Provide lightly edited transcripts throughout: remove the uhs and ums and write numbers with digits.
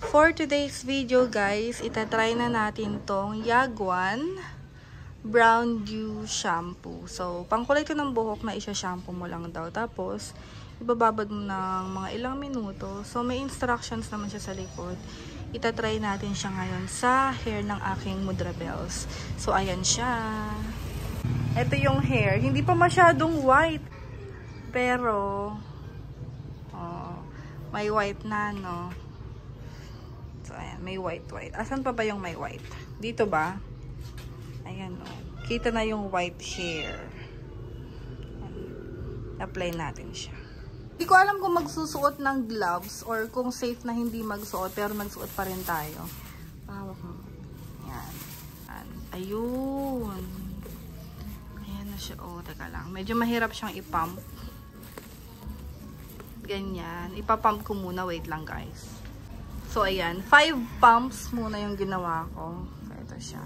For today's video guys, itatry na natin tong Yagwan Brown Dew Shampoo. So, pangkulay ko ng buhok na isa-shampoo mo lang daw. Tapos, ibababad mo ng mga ilang minuto. So, may instructions naman siya sa likod. Itatry natin siya ngayon sa hair ng aking Mudra Bells. So, ayan siya. Ito yung hair. Hindi pa masyadong white. Pero, may white na, no? So, ayan. May white. Asan pa ba yung may white? Dito ba? Ayan, no? Kita na yung white hair. Apply natin siya. Hindi ko alam kung magsusuot ng gloves or kung safe na hindi magsuot pero magsuot pa rin tayo. Pahawak mo. Ayan. Ayun. Ayan na siya. Oh, teka lang. Medyo mahirap siyang ipump. Ganyan. Ipapump ko muna. Wait lang, guys. So, ayan. 5 pumps muna yung ginawa ko. So, ito siya.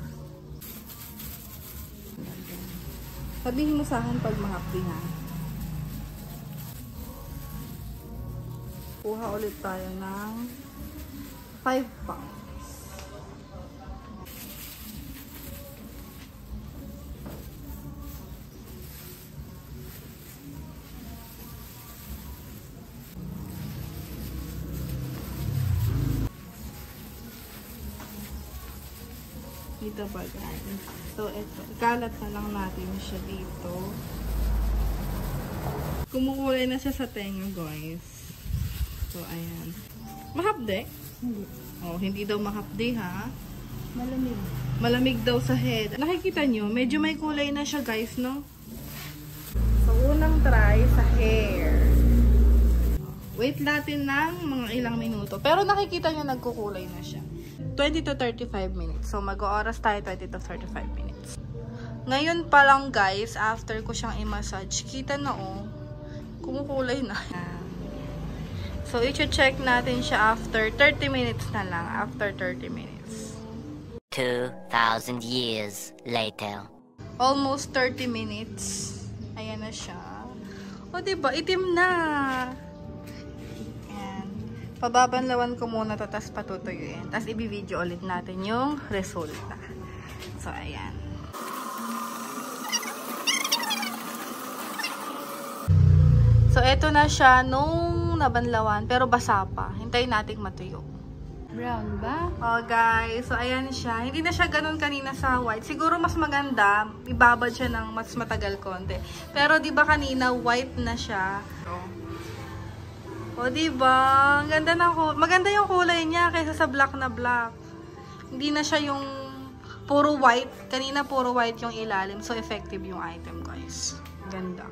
Sabihin mo sa akin pag mahapdi na. Kuha ulit tayo ng 5 pumps. Dito ba guys? So, ito. Ikalat na lang natin siya dito. Kumukulay na siya sa tenga guys. So, ayan. Mahapde? Hindi. Oh, hindi daw mahapde ha. Malamig. Malamig daw sa head. Nakikita nyo, medyo may kulay na siya guys, no? So, unang try sa hair. Wait natin ng mga ilang minuto. Pero nakikita nyo, nagkukulay na siya. 20 to 35 minutes. So, mag-ooras tayo 20 to 35 minutes. Ngayon pa lang guys, after ko siyang i-massage, kita na oh, kumukulay na. So, i-check natin siya after 30 minutes na lang. After 30 minutes. 2,000 years later. Almost 30 minutes. Ayan na siya. O, diba? Itim na. Ayan. Pababanlawan ko muna to, tapos patutuyuin. Tapos i-video ulit natin yung resulta. So, ayan. So, eto na siya nung nabanlawan, pero basa pa. Hintayin nating matuyo. Brown ba? Oh, guys. So, ayan siya. Hindi na siya ganun kanina sa white. Siguro mas maganda, ibabad siya ng mas matagal konti. Pero, di ba kanina, white na siya. Oh, di ba? Maganda yung kulay niya kaysa sa black na black. Hindi na siya yung puro white. Kanina, puro white yung ilalim. So, effective yung item, guys. Ganda.